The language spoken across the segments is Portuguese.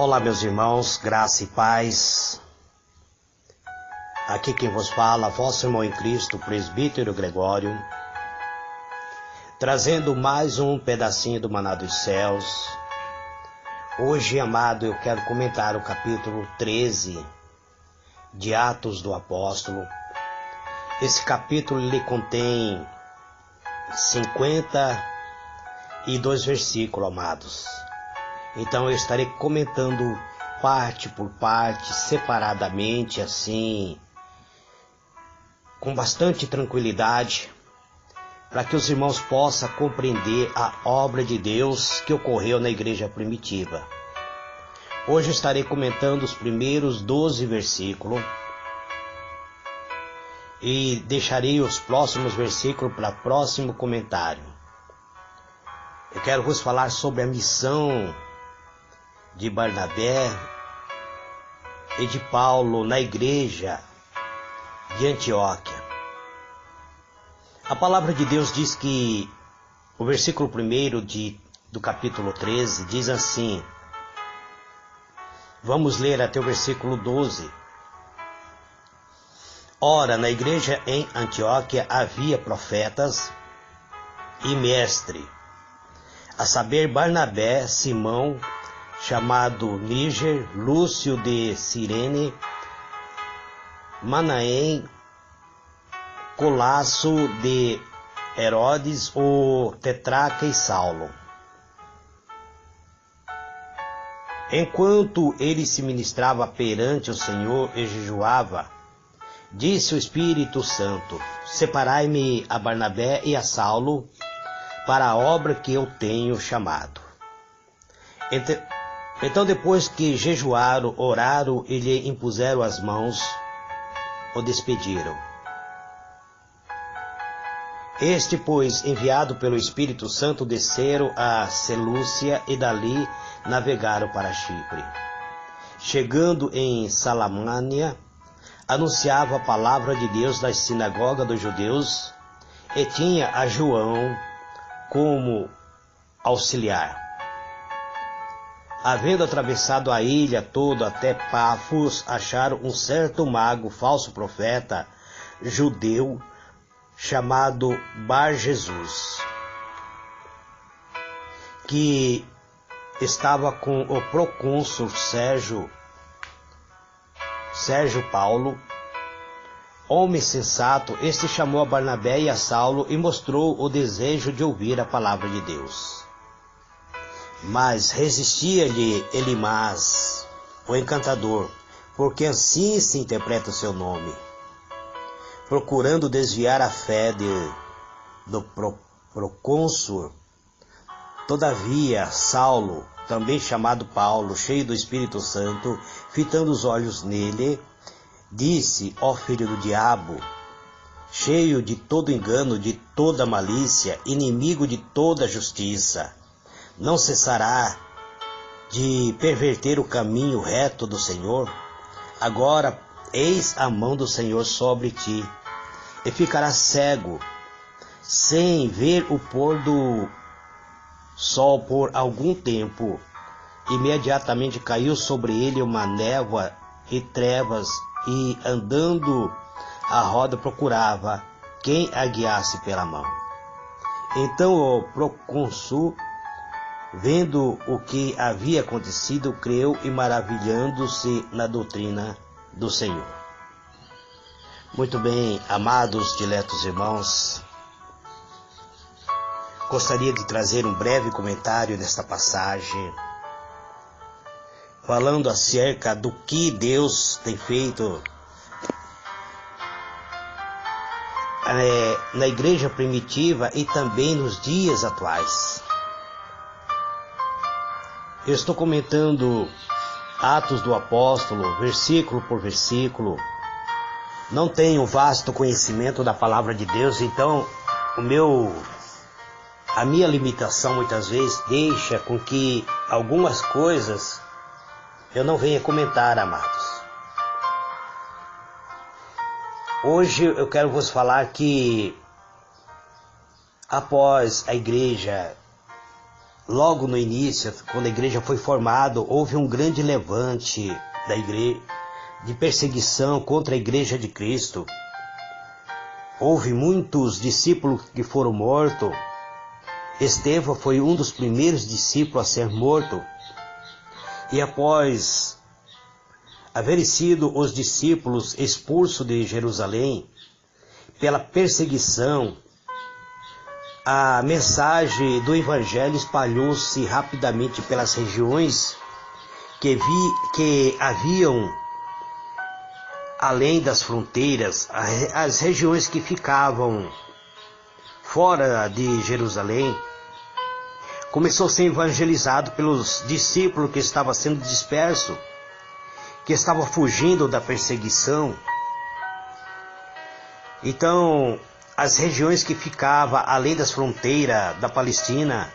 Olá, meus irmãos, graça e paz. Aqui quem vos fala, vosso irmão em Cristo, presbítero Gregório, trazendo mais um pedacinho do Maná dos Céus. Hoje, amado, eu quero comentar o capítulo 13 de Atos do Apóstolo. Esse capítulo ele contém 52 versículos, amados. Então eu estarei comentando parte por parte, separadamente, assim, com bastante tranquilidade, para que os irmãos possam compreender a obra de Deus que ocorreu na igreja primitiva. Hoje estarei comentando os primeiros 12 versículos e deixarei os próximos versículos para próximo comentário. Eu quero vos falar sobre a missão de Barnabé e de Paulo na igreja de Antioquia. A palavra de Deus diz que o versículo 1 do capítulo 13 diz assim. Vamos ler até o versículo 12. Ora, na igreja em Antioquia havia profetas e mestre, a saber Barnabé, Simão, chamado Níger, Lúcio de Cirene, Manaém, Colasso de Herodes, o Tetraca e Saulo. Enquanto ele se ministrava perante o Senhor e jejuava, disse o Espírito Santo: Separai-me a Barnabé e a Saulo para a obra que eu tenho chamado. Então, depois que jejuaram, oraram e lhe impuseram as mãos, o despediram. Este, pois, enviado pelo Espírito Santo, desceram a Selúcia e dali navegaram para Chipre. Chegando em Salamânia, anunciava a palavra de Deus nas sinagogas dos judeus e tinha a João como auxiliar. Havendo atravessado a ilha toda até Pafos, acharam um certo mago, falso profeta, judeu, chamado Bar-Jesus, que estava com o procônsul Sérgio Paulo, homem sensato. Este chamou a Barnabé e a Saulo e mostrou o desejo de ouvir a palavra de Deus. Mas resistia-lhe Elimas, o encantador, porque assim se interpreta o seu nome, procurando desviar a fé do procônsul. Todavia, Saulo, também chamado Paulo, cheio do Espírito Santo, fitando os olhos nele, disse: Ó filho do diabo, cheio de todo engano, de toda malícia, inimigo de toda justiça, não cessará de perverter o caminho reto do Senhor? Agora, eis a mão do Senhor sobre ti, e ficarás cego, sem ver o pôr do sol por algum tempo. Imediatamente caiu sobre ele uma névoa e trevas, e andando à roda procurava quem a guiasse pela mão. Então o procônsul, vendo o que havia acontecido, creu e maravilhando-se na doutrina do Senhor. Muito bem, amados, diletos irmãos, gostaria de trazer um breve comentário desta passagem, falando acerca do que Deus tem feito na igreja primitiva e também nos dias atuais. Eu estou comentando Atos do Apóstolo, versículo por versículo. Não tenho vasto conhecimento da palavra de Deus, então a minha limitação muitas vezes deixa com que algumas coisas eu não venha comentar, amados. Hoje eu quero vos falar que após a igreja logo no início, quando a igreja foi formada, houve um grande levante da igreja, de perseguição contra a igreja de Cristo. Houve muitos discípulos que foram mortos. Estevão foi um dos primeiros discípulos a ser morto. E após haverem sido os discípulos expulsos de Jerusalém pela perseguição, a mensagem do Evangelho espalhou-se rapidamente pelas regiões que haviam além das fronteiras, as regiões que ficavam fora de Jerusalém. Começou a ser evangelizado pelos discípulos que estavam sendo dispersos, que estavam fugindo da perseguição. Então, as regiões que ficavam além das fronteiras da Palestina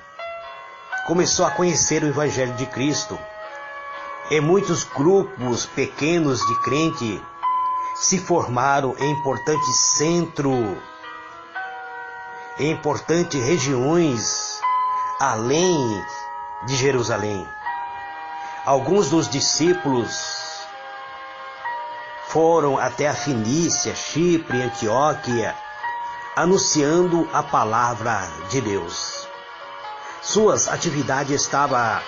começou a conhecer o Evangelho de Cristo. E muitos grupos pequenos de crentes se formaram em importantes centros, em importantes regiões além de Jerusalém. Alguns dos discípulos foram até a Fenícia, Chipre, Antioquia, anunciando a palavra de Deus. Suas atividades estavam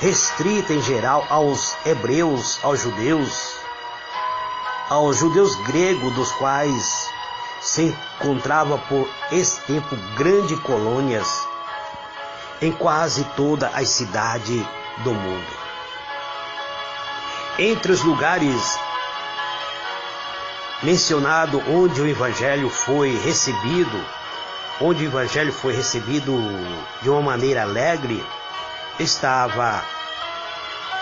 restritas em geral aos hebreus, aos judeus gregos, dos quais se encontrava por esse tempo grandes colônias em quase toda a cidade do mundo. Entre os lugares mencionados onde o Evangelho foi recebido, de uma maneira alegre, estava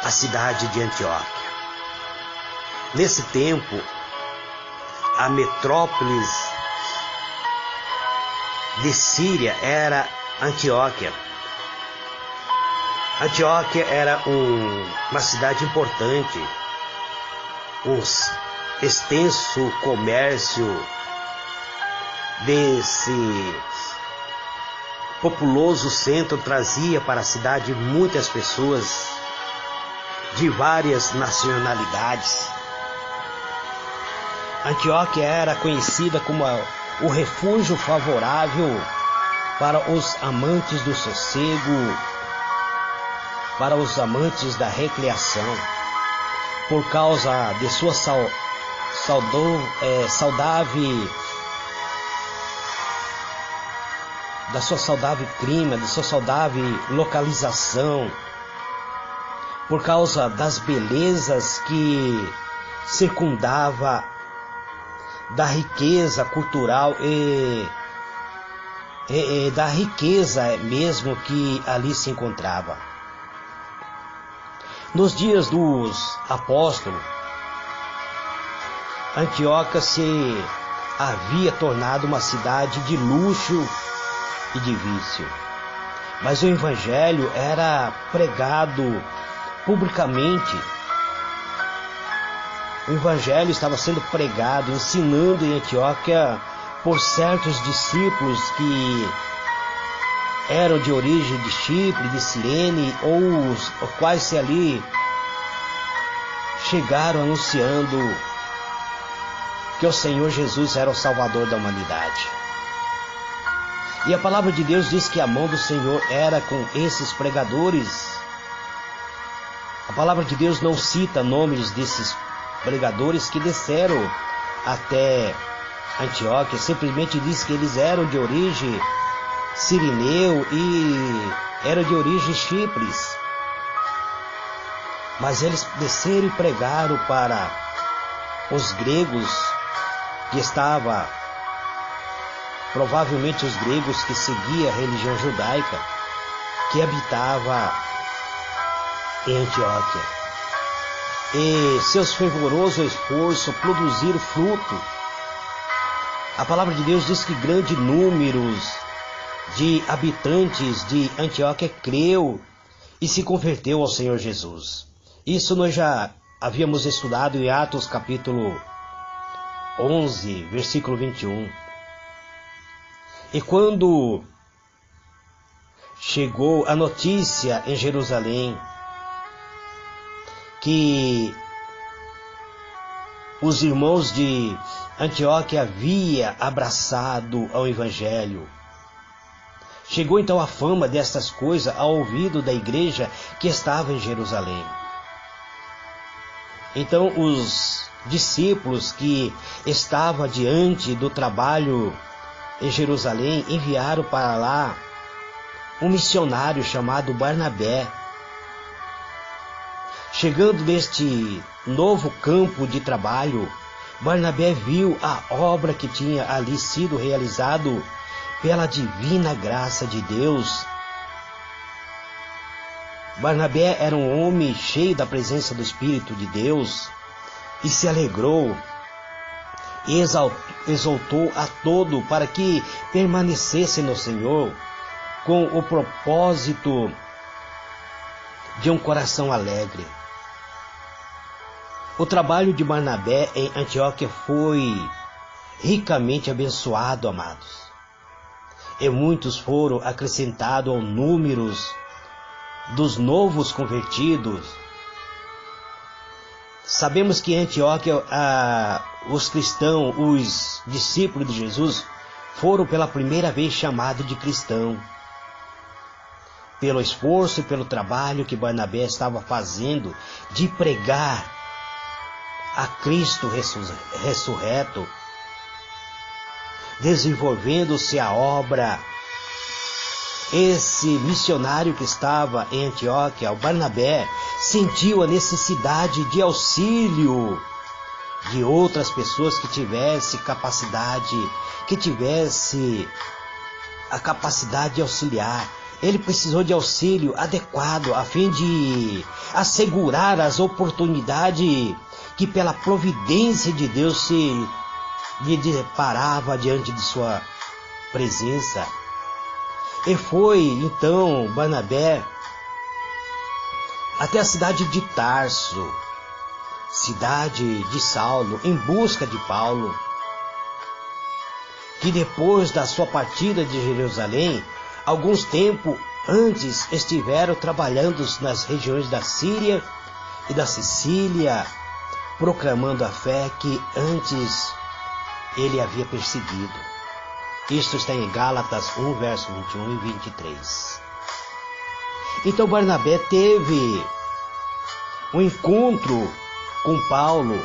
a cidade de Antioquia. Nesse tempo, a metrópole de Síria era Antioquia. Antioquia era uma cidade importante, um extenso comércio desse populoso centro trazia para a cidade muitas pessoas de várias nacionalidades. Antioquia era conhecida como o refúgio favorável para os amantes do sossego, para os amantes da recreação, por causa de sua saudável clima, de sua saudável localização, por causa das belezas que circundava, da riqueza cultural e da riqueza mesmo que ali se encontrava. Nos dias dos apóstolos, Antioquia se havia tornado uma cidade de luxo e de vício. Mas o Evangelho era pregado publicamente. O Evangelho estava sendo pregado, ensinando em Antioquia por certos discípulos que eram de origem de Chipre, de Cirene, ou os quais se ali chegaram anunciando que o Senhor Jesus era o Salvador da humanidade. E a palavra de Deus diz que a mão do Senhor era com esses pregadores. A palavra de Deus não cita nomes desses pregadores que desceram até Antioquia, simplesmente diz que eles eram de origem sirineu e eram de origem chipres. Mas eles desceram e pregaram para os gregos que estavam, provavelmente os gregos que seguiam a religião judaica, que habitava em Antioquia. E seus fervorosos esforços produziram fruto. A palavra de Deus diz que grandes números de habitantes de Antioquia creu e se converteu ao Senhor Jesus. Isso nós já havíamos estudado em Atos capítulo 11, versículo 21. E quando chegou a notícia em Jerusalém que os irmãos de Antioquia haviam abraçado ao Evangelho. Chegou então a fama destas coisas ao ouvido da igreja que estava em Jerusalém. Então os discípulos que estavam diante do trabalho em Jerusalém enviaram para lá um missionário chamado Barnabé. Chegando neste novo campo de trabalho, Barnabé viu a obra que tinha ali sido realizado pela divina graça de Deus. Barnabé era um homem cheio da presença do Espírito de Deus e se alegrou e exaltou a todo para que permanecesse no Senhor com o propósito de um coração alegre. O trabalho de Barnabé em Antioquia foi ricamente abençoado, amados. E muitos foram acrescentados ao número dos novos convertidos. Sabemos que em Antioquia os cristãos, os discípulos de Jesus, foram pela primeira vez chamados de cristão. Pelo esforço e pelo trabalho que Barnabé estava fazendo de pregar a Cristo ressurreto, desenvolvendo-se a obra. Esse missionário que estava em Antioquia, o Barnabé, sentiu a necessidade de auxílio de outras pessoas que tivessem a capacidade de auxiliar. Ele precisou de auxílio adequado a fim de assegurar as oportunidades que pela providência de Deus se lhe deparava diante de sua presença. E foi então Barnabé até a cidade de Tarso, cidade de Saulo, em busca de Paulo, que depois da sua partida de Jerusalém, alguns tempos antes estiveram trabalhando nas regiões da Síria e da Sicília, proclamando a fé que antes ele havia perseguido. Isto está em Gálatas 1, verso 21 e 23. Então Barnabé teve um encontro com Paulo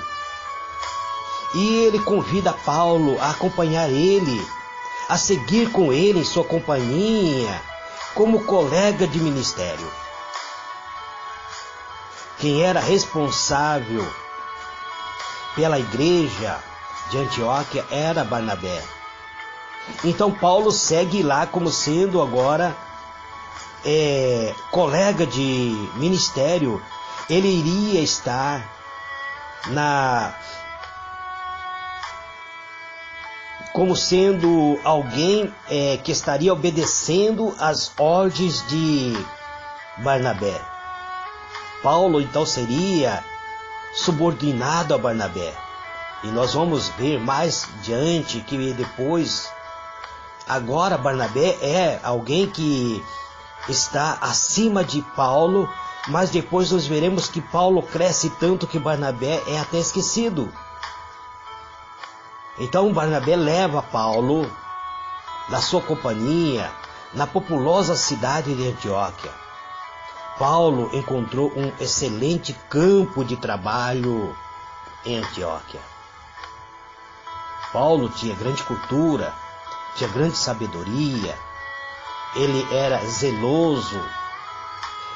e ele convida Paulo a acompanhar ele, a seguir com ele em sua companhia como colega de ministério. Quem era responsável pela igreja de Antioquia era Barnabé. Então Paulo segue lá como sendo agora colega de ministério. Ele iria estar como sendo alguém que estaria obedecendo às ordens de Barnabé. Paulo então seria subordinado a Barnabé. E nós vamos ver mais diante que depois, agora Barnabé é alguém que está acima de Paulo, mas depois nós veremos que Paulo cresce tanto que Barnabé é até esquecido. Então Barnabé leva Paulo na sua companhia na populosa cidade de Antioquia. Paulo encontrou um excelente campo de trabalho em Antioquia. Paulo tinha grande cultura, tinha grande sabedoria, ele era zeloso,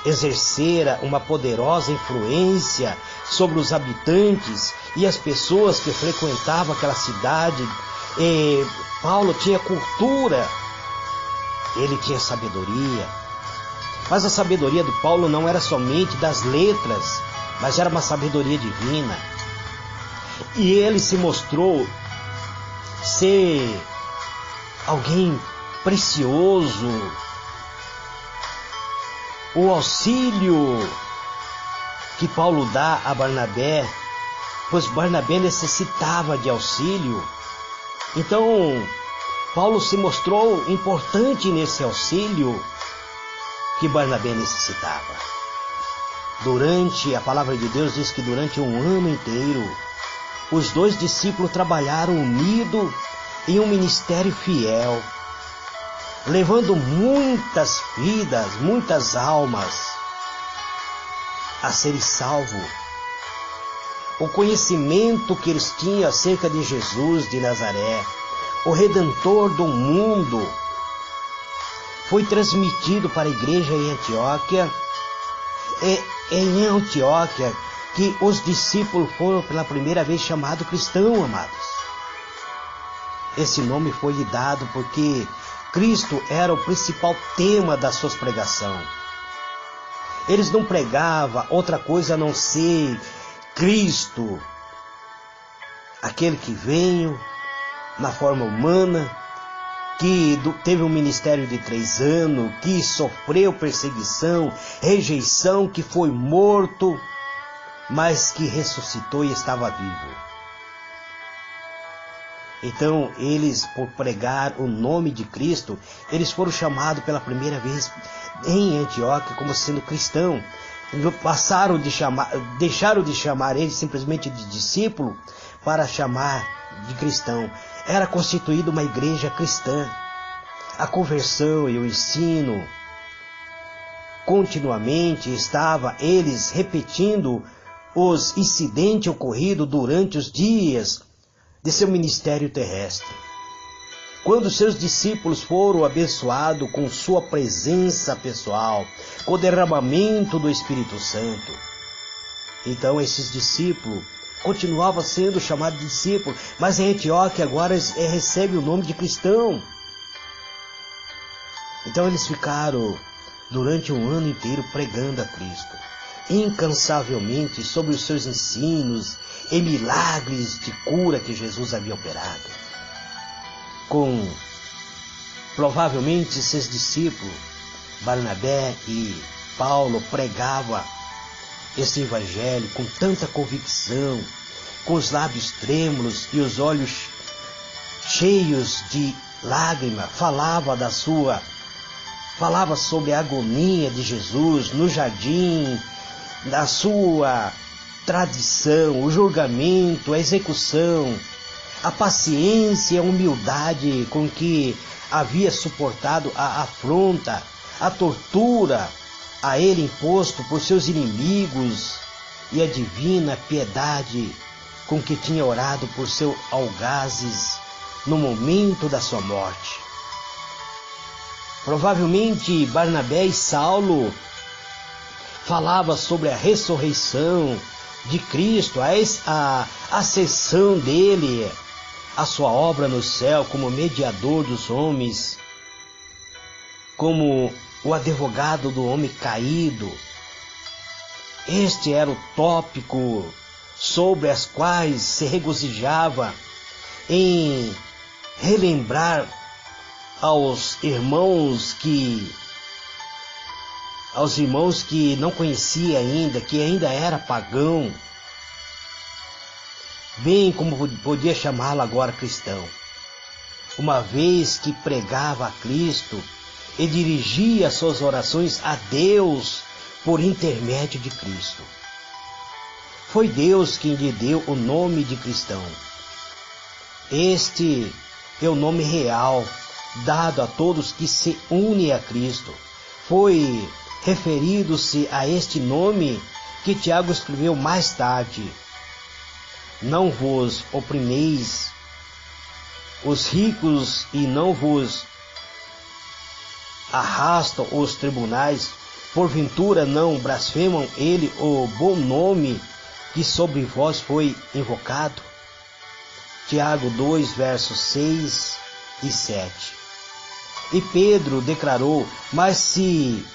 exercera uma poderosa influência sobre os habitantes e as pessoas que frequentavam aquela cidade. Paulo tinha cultura, ele tinha sabedoria, mas a sabedoria do Paulo não era somente das letras, mas era uma sabedoria divina. E ele se mostrou ser alguém precioso. O auxílio que Paulo dá a Barnabé, pois Barnabé necessitava de auxílio. Então, Paulo se mostrou importante nesse auxílio que Barnabé necessitava. A palavra de Deus diz que durante um ano inteiro, os dois discípulos trabalharam unidos em um ministério fiel, levando muitas vidas, muitas almas a serem salvos. O conhecimento que eles tinham acerca de Jesus de Nazaré, o Redentor do mundo, foi transmitido para a igreja em Antioquia. É em Antioquia que os discípulos foram pela primeira vez chamados cristãos, amados. Esse nome foi lhe dado porque Cristo era o principal tema das suas pregações. Eles não pregavam outra coisa a não ser Cristo, aquele que veio na forma humana, que teve um ministério de 3 anos, que sofreu perseguição, rejeição, que foi morto, mas que ressuscitou e estava vivo. Então, eles, por pregar o nome de Cristo, eles foram chamados pela primeira vez em Antioquia como sendo cristão. Deixaram de chamar eles simplesmente de discípulo para chamar de cristão. Era constituída uma igreja cristã. A conversão e o ensino continuamente estava eles repetindo os incidentes ocorridos durante os dias de seu ministério terrestre. Quando seus discípulos foram abençoados com sua presença pessoal, com o derramamento do Espírito Santo, então esses discípulos continuavam sendo chamados de discípulos, mas em Antioquia agora recebe o nome de cristão. Então eles ficaram durante um ano inteiro pregando a Cristo, incansavelmente sobre os seus ensinos e milagres de cura que Jesus havia operado. Provavelmente seus discípulos, Barnabé e Paulo, pregavam esse evangelho com tanta convicção, com os lábios trêmulos e os olhos cheios de lágrimas, falava sobre a agonia de Jesus no jardim, da sua tradição, o julgamento, a execução, a paciência e a humildade com que havia suportado a afronta, a tortura a ele imposto por seus inimigos e a divina piedade com que tinha orado por seus algazes no momento da sua morte. Provavelmente Barnabé e Saulo falavam sobre a ressurreição de Cristo, a ascensão dele, a sua obra no céu como mediador dos homens, como o advogado do homem caído. Este era o tópico sobre as quais se regozijava em relembrar aos irmãos que não conhecia ainda, que ainda era pagão, bem como podia chamá-lo agora cristão, uma vez que pregava a Cristo e dirigia suas orações a Deus por intermédio de Cristo. Foi Deus quem lhe deu o nome de cristão. Este é o nome real dado a todos que se unem a Cristo. Foi referido-se a este nome que Tiago escreveu mais tarde: não vos oprimeis os ricos e não vos arrastam os tribunais, porventura não blasfemam ele o bom nome que sobre vós foi invocado. Tiago 2, versos 6 e 7. E Pedro declarou: mas se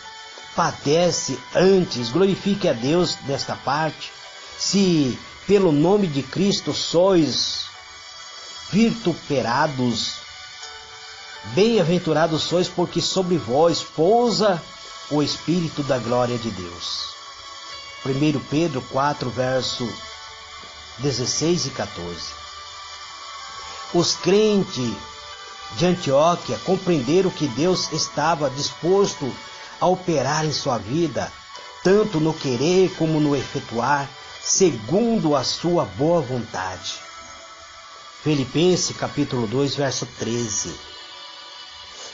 padece antes, glorifique a Deus nesta parte. Se pelo nome de Cristo sois vituperados, bem-aventurados sois, porque sobre vós pousa o Espírito da glória de Deus. 1 Pedro 4, verso 16 e 14. Os crentes de Antioquia compreenderam que Deus estava disposto a operar em sua vida, tanto no querer como no efetuar, segundo a sua boa vontade. Filipenses capítulo 2, verso 13.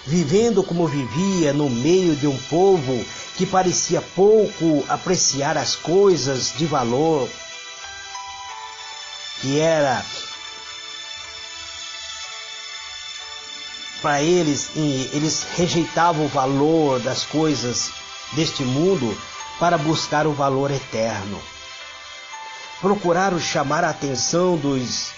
Vivendo como vivia no meio de um povo que parecia pouco apreciar as coisas de valor, que era para eles rejeitavam o valor das coisas deste mundo para buscar o valor eterno. Procuraram chamar a atenção dos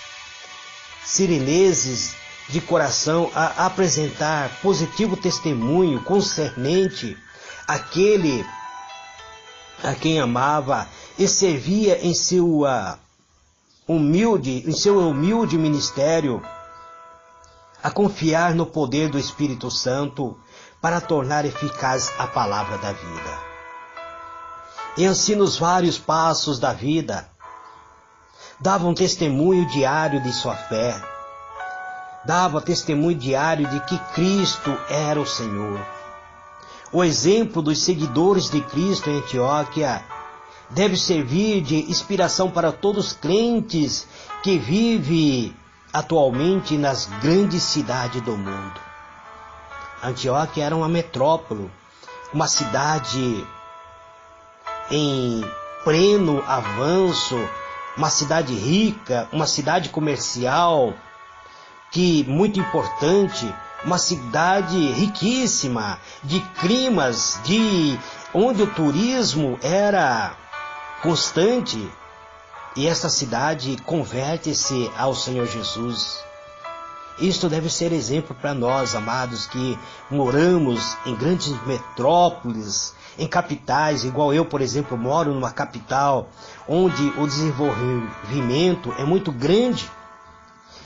sireneses de coração a apresentar positivo testemunho concernente àquele a quem amava e servia em seu humilde ministério, a confiar no poder do Espírito Santo para tornar eficaz a palavra da vida. E assim nos vários passos da vida, davam testemunho diário de sua fé, dava testemunho diário de que Cristo era o Senhor. O exemplo dos seguidores de Cristo em Antioquia deve servir de inspiração para todos os crentes que vivem atualmente nas grandes cidades do mundo. Antioquia era uma metrópole, uma cidade em pleno avanço, uma cidade rica, uma cidade comercial, que muito importante, uma cidade riquíssima de climas, onde o turismo era constante, e essa cidade converte-se ao Senhor Jesus. Isto deve ser exemplo para nós, amados, que moramos em grandes metrópoles, em capitais, igual eu, por exemplo, moro numa capital onde o desenvolvimento é muito grande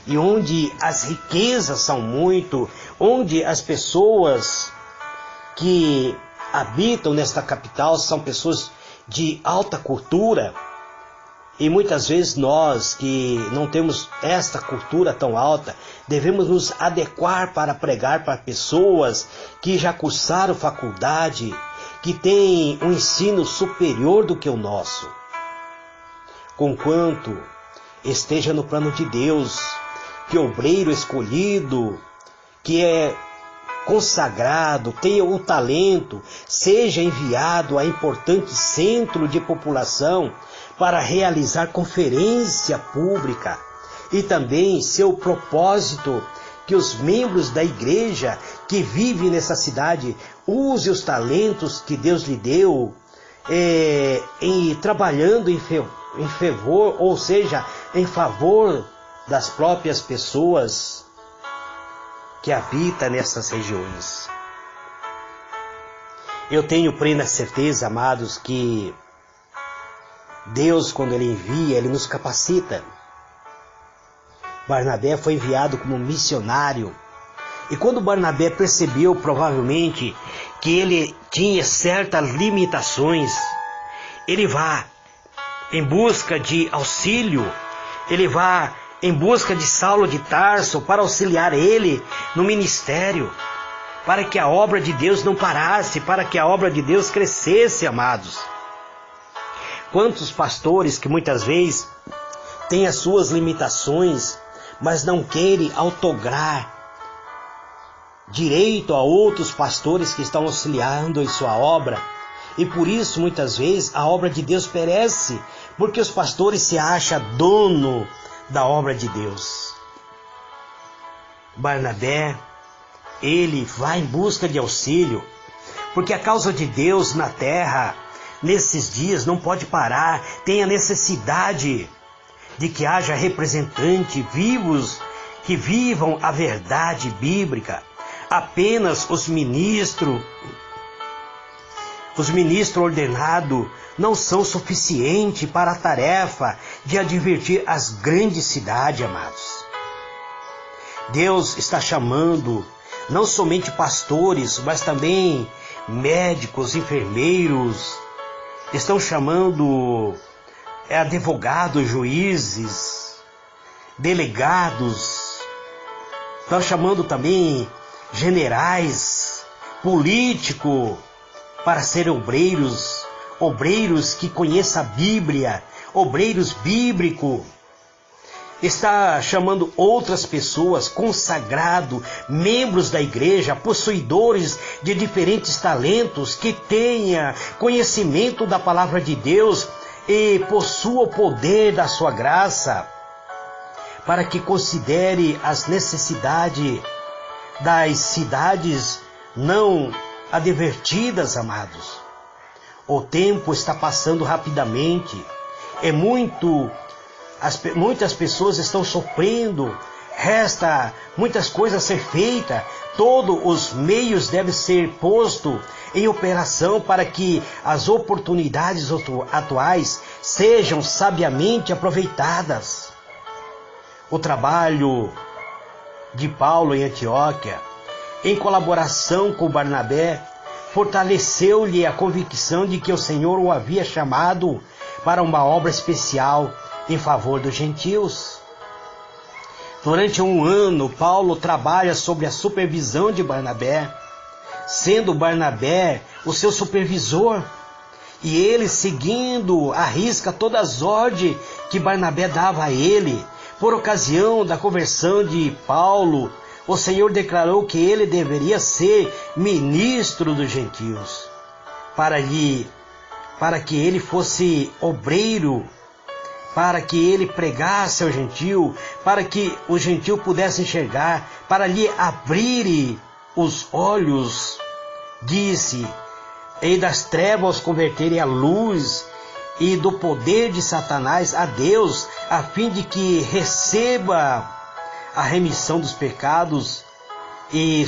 e onde as riquezas são muito, onde as pessoas que habitam nesta capital são pessoas de alta cultura. E muitas vezes nós que não temos esta cultura tão alta, devemos nos adequar para pregar para pessoas que já cursaram faculdade, que têm um ensino superior do que o nosso. Conquanto esteja no plano de Deus, que o obreiro escolhido, que é consagrado, tenha o talento, seja enviado a importante centro de população para realizar conferência pública, e também seu propósito que os membros da igreja que vivem nessa cidade use os talentos que Deus lhe deu trabalhando em favor, ou seja, em favor das próprias pessoas que habitam nessas regiões. Eu tenho plena certeza, amados, que Deus, quando Ele envia, Ele nos capacita. Barnabé foi enviado como missionário. E quando Barnabé percebeu, provavelmente, que ele tinha certas limitações, ele vai em busca de auxílio, ele vai em busca de Saulo de Tarso para auxiliar ele no ministério, para que a obra de Deus não parasse, para que a obra de Deus crescesse, amados. Quantos pastores que muitas vezes têm as suas limitações, mas não querem outorgar direito a outros pastores que estão auxiliando em sua obra, e por isso muitas vezes a obra de Deus perece, porque os pastores se acham dono da obra de Deus. Barnabé, ele vai em busca de auxílio, porque a causa de Deus na terra, nesses dias, não pode parar. Tem a necessidade de que haja representantes vivos que vivam a verdade bíblica. Apenas os ministros ordenados não são suficientes para a tarefa de advertir as grandes cidades, amados. Deus está chamando não somente pastores, mas também médicos, enfermeiros, estão chamando advogados, juízes, delegados, estão chamando também generais, políticos, para serem obreiros, obreiros que conheçam a Bíblia, obreiros bíblicos. Está chamando outras pessoas, consagrados, membros da igreja, possuidores de diferentes talentos, que tenha conhecimento da palavra de Deus e possua o poder da sua graça, para que considere as necessidades das cidades não advertidas, amados. O tempo está passando rapidamente, muitas pessoas estão sofrendo, resta muitas coisas a ser feitas, todos os meios devem ser postos em operação para que as oportunidades atuais sejam sabiamente aproveitadas. O trabalho de Paulo em Antioquia, em colaboração com Barnabé, fortaleceu-lhe a convicção de que o Senhor o havia chamado para uma obra especial em favor dos gentios. Durante um ano, Paulo trabalha sob a supervisão de Barnabé, sendo Barnabé o seu supervisor, e ele seguindo à risca todas as ordens que Barnabé dava a ele. Por ocasião da conversão de Paulo, o Senhor declarou que ele deveria ser ministro dos gentios, para que ele fosse obreiro, para que ele pregasse ao gentio, para que o gentio pudesse enxergar, para lhe abrir os olhos, disse, e das trevas converterem à luz, e do poder de Satanás a Deus, a fim de que receba a remissão dos pecados e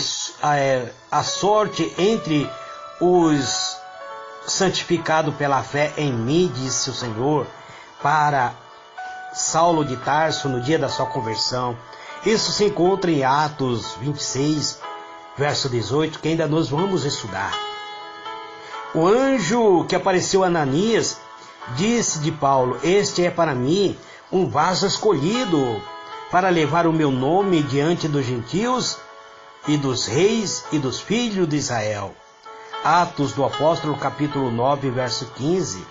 a sorte entre os santificados pela fé em mim, disse o Senhor, para Saulo de Tarso no dia da sua conversão. Isso se encontra em Atos 26, verso 18, que ainda nós vamos estudar. O anjo que apareceu a Ananias disse de Paulo: este é para mim um vaso escolhido para levar o meu nome diante dos gentios e dos reis e dos filhos de Israel. Atos do Apóstolo, capítulo 9, verso 15.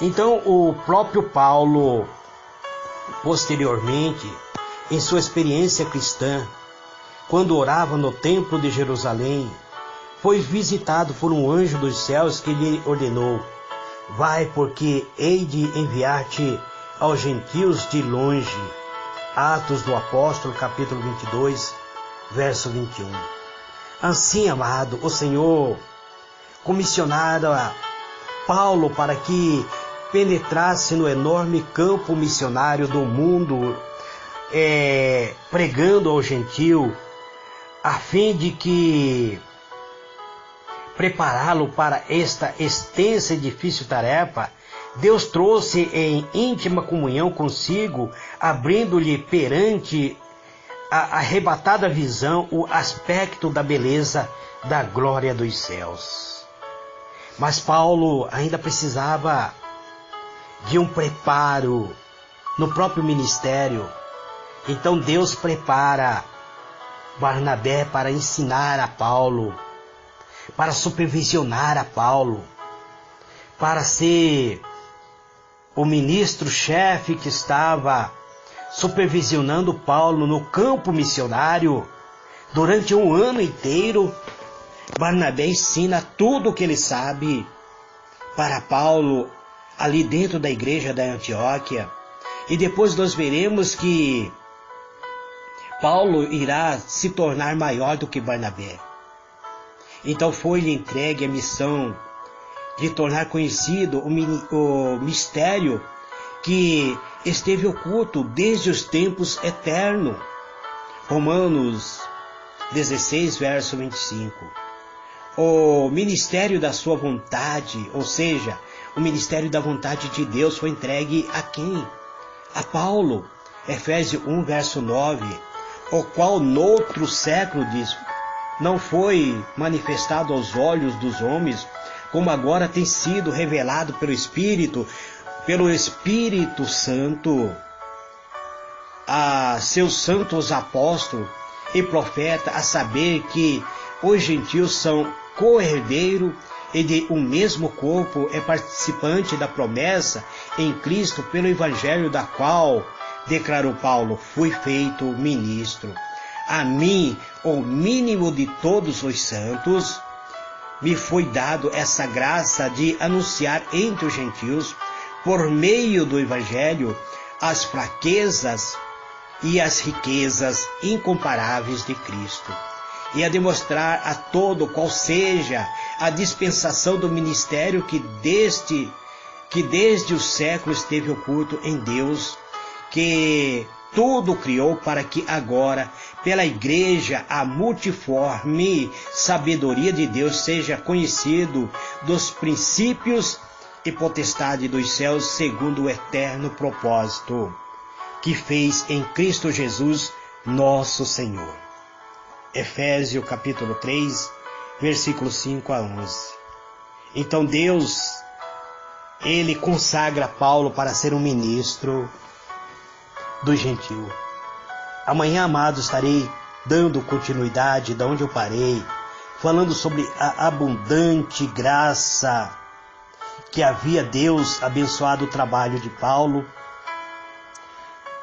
Então, o próprio Paulo, posteriormente, em sua experiência cristã, quando orava no templo de Jerusalém, foi visitado por um anjo dos céus que lhe ordenou: vai, porque hei de enviar-te aos gentios de longe. Atos do Apóstolo, capítulo 22, verso 21. Assim, amado, o Senhor comissionara Paulo para que penetrasse no enorme campo missionário do mundo, pregando ao gentio, a fim de que prepará-lo para esta extensa e difícil tarefa. Deus trouxe em íntima comunhão consigo, abrindo-lhe perante a arrebatada visão o aspecto da beleza da glória dos céus. Mas Paulo ainda precisava de um preparo no próprio ministério. Então Deus prepara Barnabé para ensinar a Paulo, para supervisionar a Paulo, para ser o ministro-chefe que estava supervisionando Paulo no campo missionário. Durante um ano inteiro, Barnabé ensina tudo o que ele sabe para Paulo ali dentro da igreja da Antioquia. E depois nós veremos que Paulo irá se tornar maior do que Barnabé. Então foi-lhe entregue a missão de tornar conhecido o mistério que esteve oculto desde os tempos eternos. Romanos 16, verso 25. O ministério da sua vontade, ou seja, o ministério da vontade de Deus foi entregue a quem? A Paulo. Efésios 1, verso 9. O qual noutro século, diz, não foi manifestado aos olhos dos homens, como agora tem sido revelado pelo Espírito Santo, a seus santos apóstolos e profetas, a saber que os gentios são co-herdeiros e de um mesmo corpo é participante da promessa em Cristo pelo Evangelho, da qual, declarou Paulo, fui feito ministro. A mim, o mínimo de todos os santos, me foi dado essa graça de anunciar entre os gentios, por meio do Evangelho, as fraquezas e as riquezas incomparáveis de Cristo, e a demonstrar a todo qual seja a dispensação do ministério que desde os séculos esteve oculto em Deus, que tudo criou para que agora, pela Igreja, a multiforme sabedoria de Deus seja conhecido dos princípios e potestade dos céus, segundo o eterno propósito que fez em Cristo Jesus, nosso Senhor. Efésios capítulo 3, versículos 5 a 11. Então Deus, Ele consagra Paulo para ser um ministro do gentio. Amanhã, amados, estarei dando continuidade de onde eu parei, falando sobre a abundante graça que havia Deus abençoado o trabalho de Paulo.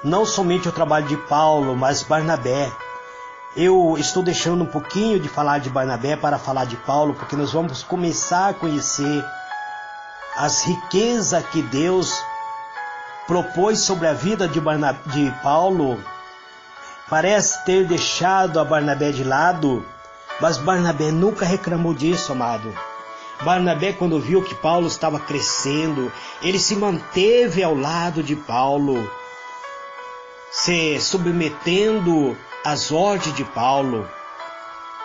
Não somente o trabalho de Paulo, mas Barnabé. Eu estou deixando um pouquinho de falar de Barnabé para falar de Paulo, porque nós vamos começar a conhecer as riquezas que Deus propôs sobre a vida de Paulo. Parece ter deixado a Barnabé de lado, mas Barnabé nunca reclamou disso, amado. Barnabé, quando viu que Paulo estava crescendo, ele se manteve ao lado de Paulo, se submetendo às ordens de Paulo.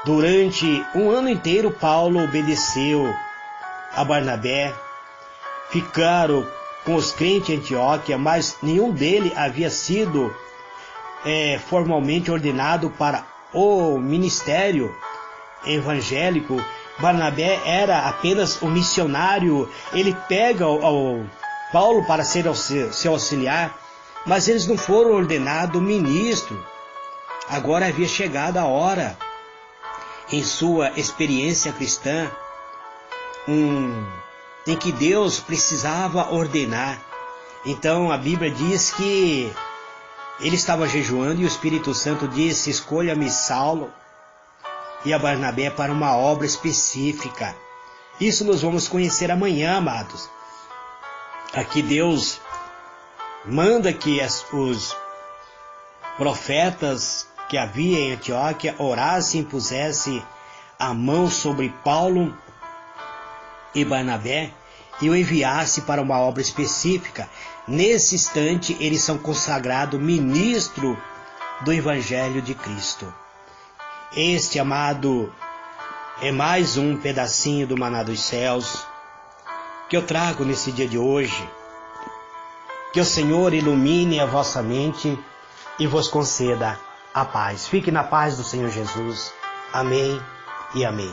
Durante um ano inteiro, Paulo obedeceu a Barnabé. Ficaram com os crentes em Antioquia, mas nenhum deles havia sido formalmente ordenado para o ministério evangélico. Barnabé era apenas um missionário. Ele pega o Paulo para ser seu auxiliar, mas eles não foram ordenados ministro. Agora havia chegado a hora, em sua experiência cristã, em que Deus precisava ordenar. Então a Bíblia diz que ele estava jejuando e o Espírito Santo disse: escolha-me Saulo e a Barnabé para uma obra específica. Isso nós vamos conhecer amanhã, amados. Aqui Deus manda que os profetas que havia em Antioquia orassem e impusessem a mão sobre Paulo e Barnabé e o enviasse para uma obra específica. Nesse instante, eles são consagrados ministro do Evangelho de Cristo. Este, amado, é mais um pedacinho do maná dos céus que eu trago nesse dia de hoje. Que o Senhor ilumine a vossa mente e vos conceda a paz. Fique na paz do Senhor Jesus. Amém e amém.